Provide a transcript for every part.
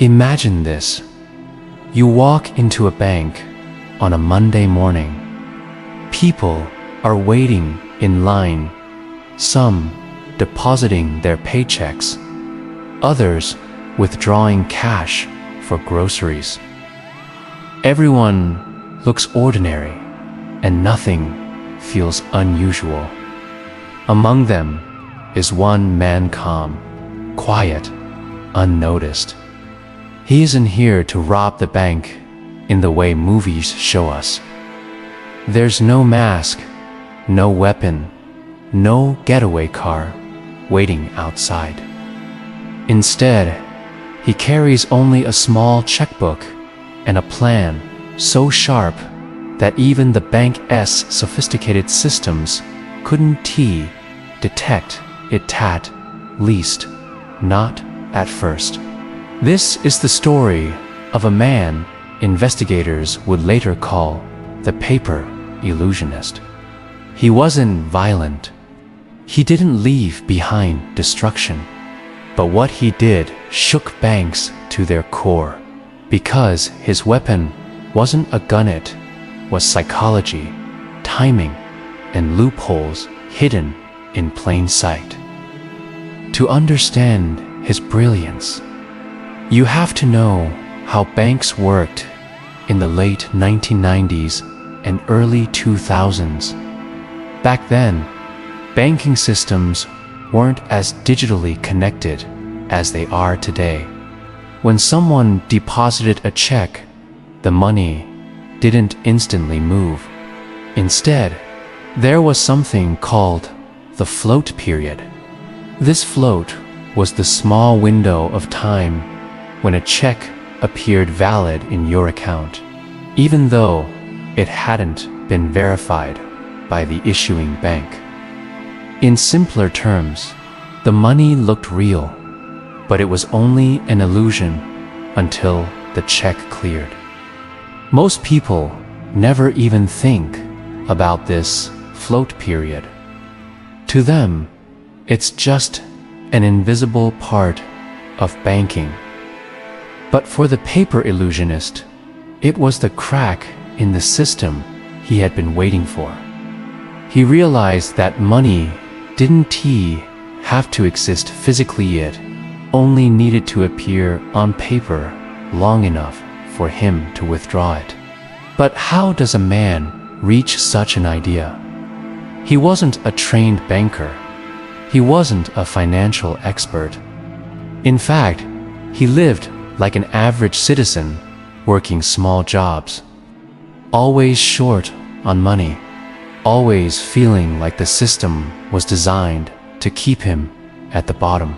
Imagine this. You walk into a bank on a Monday morning. People are waiting in line, some depositing their paychecks, others withdrawing cash for groceries. Everyone looks ordinary, and nothing feels unusual. Among them is one man calm, quiet, unnoticed. He isn't here to rob the bank in the way movies show us. There's no mask, no weapon, no getaway car waiting outside. Instead, he carries only a small checkbook and a plan so sharp that even the bank's sophisticated systems couldn't detect it at least, not at first. This is the story of a man investigators would later call the Paper Illusionist. He wasn't violent. He didn't leave behind destruction. But what he did shook banks to their core, because his weapon wasn't a gun, it was psychology, timing, and loopholes hidden in plain sight. To understand his brilliance, you have to know how banks worked in the late 1990s and early 2000s. Back then, banking systems weren't as digitally connected as they are today. When someone deposited a check, the money didn't instantly move. Instead, there was something called the float period. This float was the small window of time when a check appeared valid in your account, even though it hadn't been verified by the issuing bank. In simpler terms, the money looked real, but it was only an illusion until the check cleared. Most people never even think about this float period. To them, it's just an invisible part of banking. But for the Paper Illusionist, it was the crack in the system he had been waiting for. He realized that money didn't have to exist physically, it only needed to appear on paper long enough for him to withdraw it. But how does a man reach such an idea? He wasn't a trained banker. He wasn't a financial expert. In fact, he lived like an average citizen working small jobs, always short on money, always feeling like the system was designed to keep him at the bottom.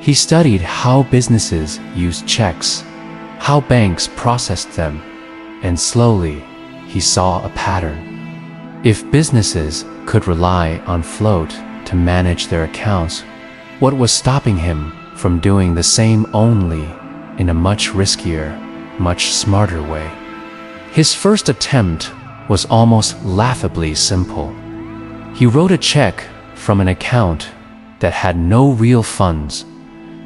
He studied how businesses used checks, how banks processed them, and slowly he saw a pattern. If businesses could rely on float to manage their accounts, what was stopping him from doing the same, only in a much riskier, much smarter way? His first attempt was almost laughably simple. He wrote a check from an account that had no real funds,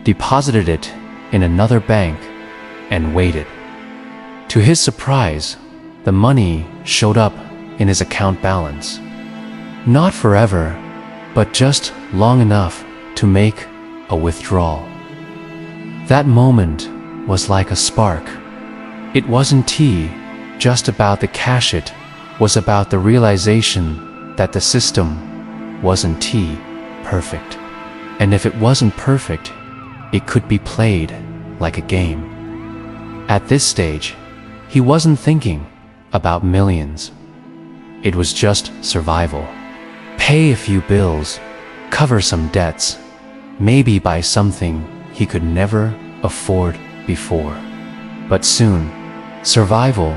deposited it in another bank, and waited. To his surprise, the money showed up in his account balance. Not forever, but just long enough to make a withdrawal. That moment was like a spark. It wasn't just about the cash, it was about the realization that the system wasn't perfect. And if it wasn't perfect, it could be played like a game. At this stage, he wasn't thinking about millions. It was just survival. Pay a few bills, cover some debts, maybe buy something he could never afford before. But soon, survival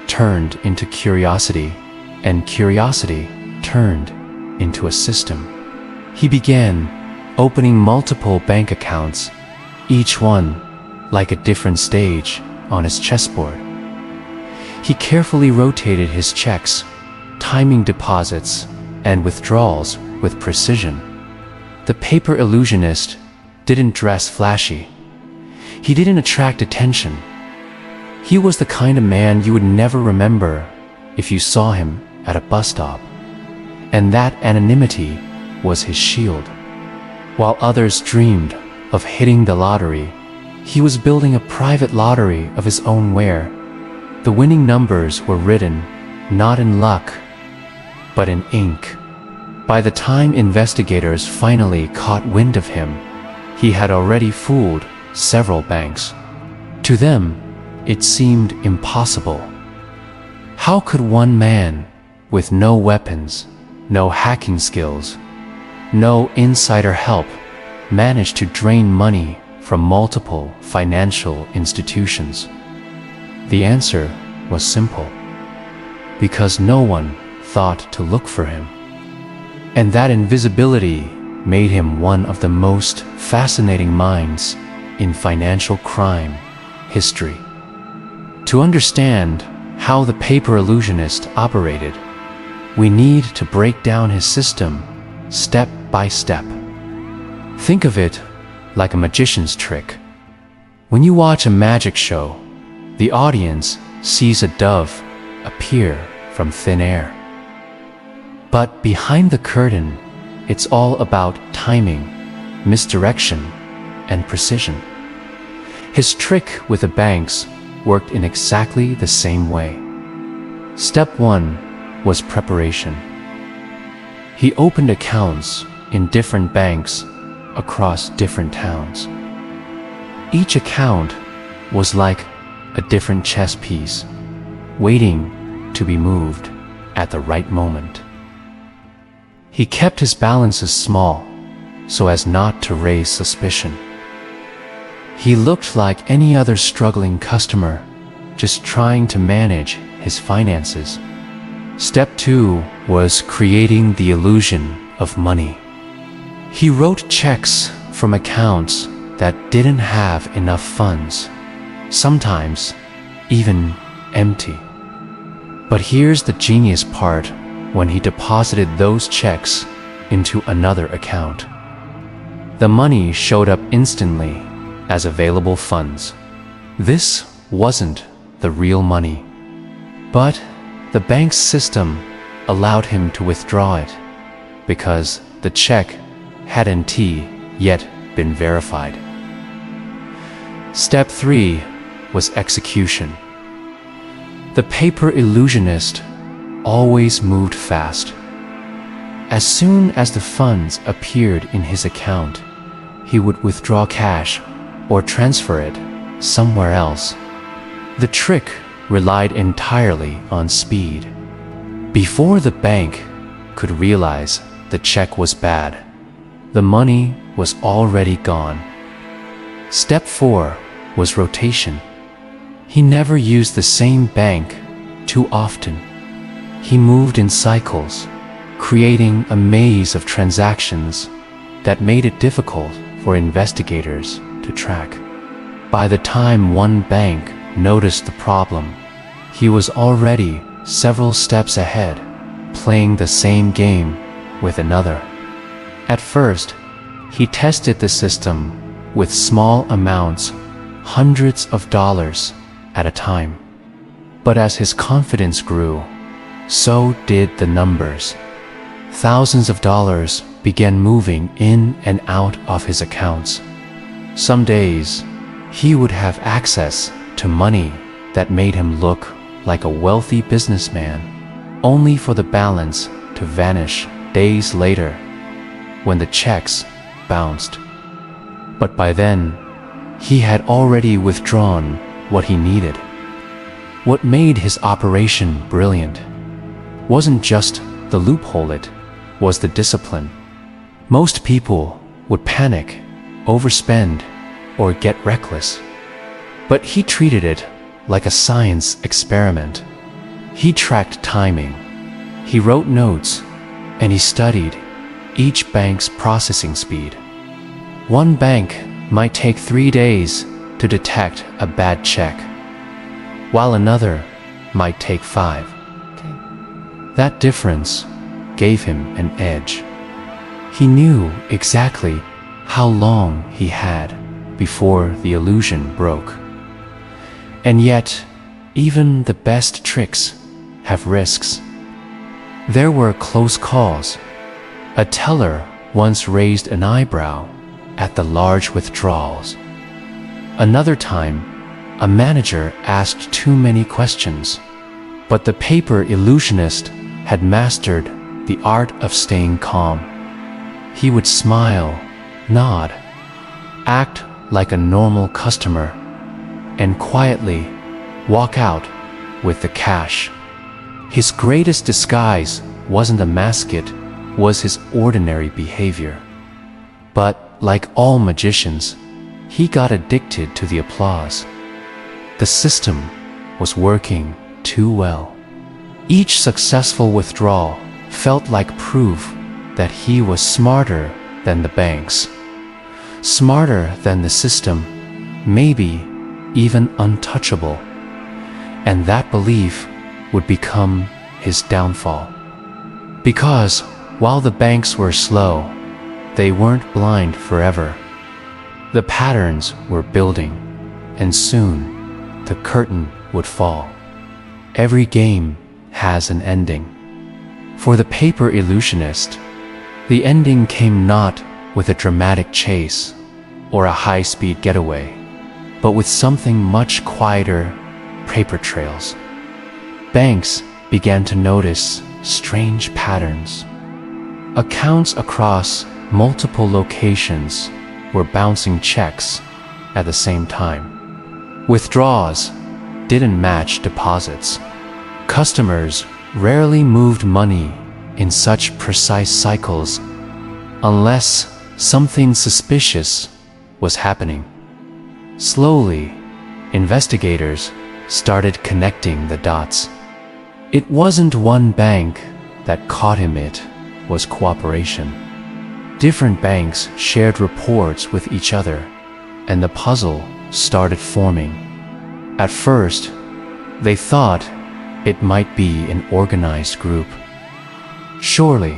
turned into curiosity, and curiosity turned into a system. He began opening multiple bank accounts, each one like a different stage on his chessboard. He carefully rotated his checks, timing deposits and withdrawals with precision. The Paper Illusionist didn't dress flashy. He didn't attract attention. He was the kind of man you would never remember if you saw him at a bus stop. And that anonymity was his shield. While others dreamed of hitting the lottery, he was building a private lottery of his own where the winning numbers were written not in luck, but in ink. By the time investigators finally caught wind of him, he had already fooled several banks. To them, it seemed impossible. How could one man with no weapons, no hacking skills, no insider help manage to drain money from multiple financial institutions? The answer was simple. Because no one thought to look for him. And that invisibility made him one of the most fascinating minds in financial crime history. To understand how the Paper Illusionist operated, we need to break down his system step by step. Think of it like a magician's trick. When you watch a magic show, the audience sees a dove appear from thin air. But behind the curtain, it's all about timing, misdirection, and precision. His trick with the banks worked in exactly the same way. Step 1 was preparation. He opened accounts in different banks across different towns. Each account was like a different chess piece, waiting to be moved at the right moment. He kept his balances small so as not to raise suspicion. He looked like any other struggling customer, just trying to manage his finances. Step 2 was creating the illusion of money. He wrote checks from accounts that didn't have enough funds, sometimes even empty. But here's the genius part when he deposited those checks into another account. The money showed up instantly as available funds. This wasn't the real money, but the bank's system allowed him to withdraw it because the check hadn't yet been verified. Step 3 was execution. The Paper Illusionist always moved fast. As soon as the funds appeared in his account, he would withdraw cash or transfer it somewhere else. The trick relied entirely on speed. Before the bank could realize the check was bad, the money was already gone. Step 4 was rotation. He never used the same bank too often. He moved in cycles, creating a maze of transactions that made it difficult for investigators to track. By the time one bank noticed the problem, he was already several steps ahead, playing the same game with another. At first, he tested the system with small amounts, hundreds of dollars at a time. But as his confidence grew, so did the numbers. Thousands of dollars began moving in and out of his accounts. Some days, he would have access to money that made him look like a wealthy businessman, only for the balance to vanish days later when the checks bounced. But by then, he had already withdrawn what he needed. What made his operation brilliant wasn't just the loophole, it was the discipline. Most people would panic, overspend, or get reckless. But he treated it like a science experiment. He tracked timing, he wrote notes, and he studied each bank's processing speed. One bank might take 3 days to detect a bad check, while another might take 5. That difference gave him an edge. He knew exactly how long he had before the illusion broke. And yet, even the best tricks have risks. There were close calls. A teller once raised an eyebrow at the large withdrawals. Another time, a manager asked too many questions, but the paper illusionist had mastered the art of staying calm. He would smile, nod, act like a normal customer, and quietly walk out with the cash. His greatest disguise wasn't a mask, it was his ordinary behavior. But like all magicians, he got addicted to the applause. The system was working too well. Each successful withdrawal felt like proof that he was smarter than the banks, smarter than the system, maybe even untouchable. And that belief would become his downfall. Because while the banks were slow, they weren't blind forever. The patterns were building, and soon the curtain would fall. Every game has an ending. For the paper illusionist, the ending came not with a dramatic chase or a high-speed getaway, but with something much quieter: paper trails. Banks began to notice strange patterns. Accounts across multiple locations were bouncing checks at the same time. Withdrawals didn't match deposits. Customers rarely moved money in such precise cycles unless something suspicious was happening. Slowly, investigators started connecting the dots. It wasn't one bank that caught him, it was cooperation. Different banks shared reports with each other, and the puzzle started forming. At first, they thought it might be an organized group. Surely,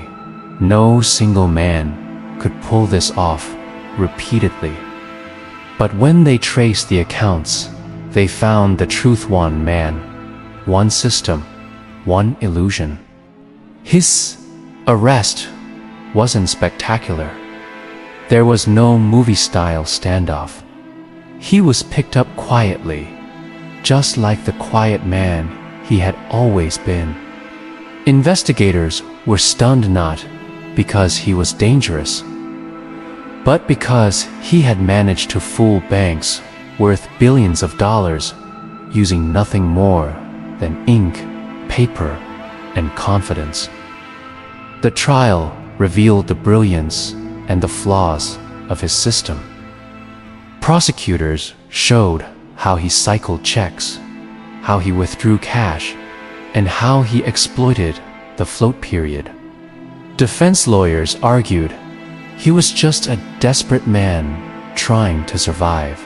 no single man could pull this off repeatedly. But when they traced the accounts, they found the truth: one man, one system, one illusion. His arrest wasn't spectacular. There was no movie-style standoff. He was picked up quietly, just like the quiet man he had always been. Investigators were stunned not because he was dangerous, but because he had managed to fool banks worth billions of dollars using nothing more than ink, paper, and confidence. The trial revealed the brilliance and the flaws of his system. Prosecutors showed how he cycled checks, how he withdrew cash, and how he exploited the float period. Defense lawyers argued he was just a desperate man trying to survive,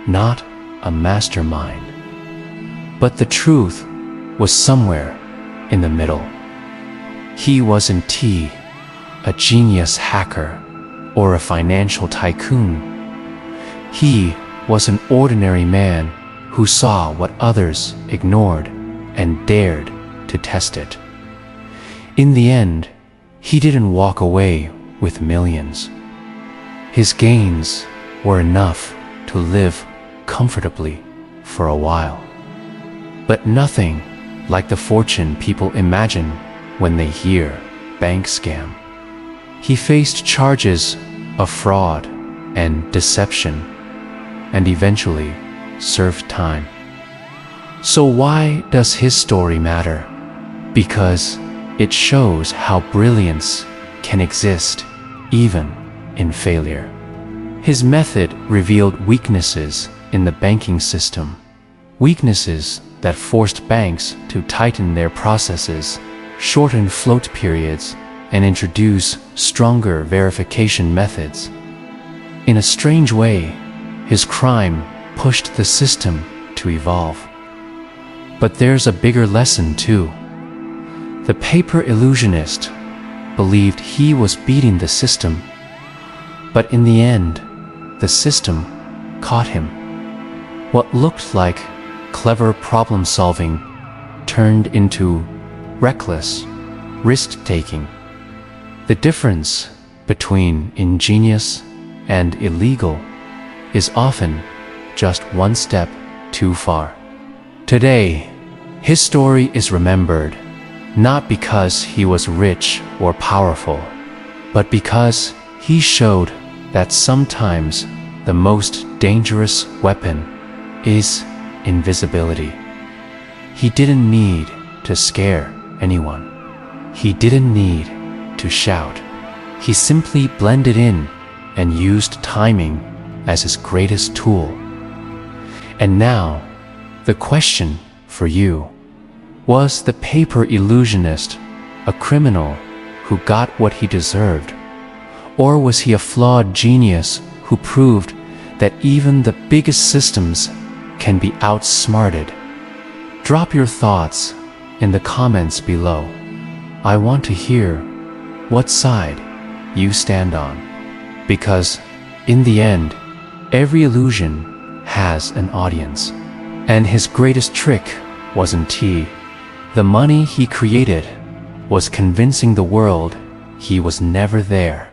not a mastermind. But the truth was somewhere in the middle. He wasn't a genius hacker or a financial tycoon. He was an ordinary man who saw what others ignored and dared to test it. In the end, he didn't walk away with millions. His gains were enough to live comfortably for a while. But nothing like the fortune people imagine when they hear bank scam. He faced charges of fraud and deception, and eventually served time. So why does his story matter? Because it shows how brilliance can exist even in failure. His method revealed weaknesses in the banking system, weaknesses that forced banks to tighten their processes, shorten float periods, and introduce stronger verification methods. In a strange way, his crime pushed the system to evolve. But there's a bigger lesson too. The paper illusionist believed he was beating the system, but in the end, the system caught him. What looked like clever problem-solving turned into reckless risk-taking. The difference between ingenious and illegal is often just one step too far. Today, his story is remembered not because he was rich or powerful, but because he showed that sometimes the most dangerous weapon is invisibility. He didn't need to scare anyone. He didn't need to shout. He simply blended in and used timing as his greatest tool. And now, the question for you: was the paper illusionist a criminal who got what he deserved? Or was he a flawed genius who proved that even the biggest systems can be outsmarted? Drop your thoughts in the comments below. I want to hear what side you stand on, because in the end, every illusion has an audience. And his greatest trick wasn't tea. The money he created was convincing the world he was never there.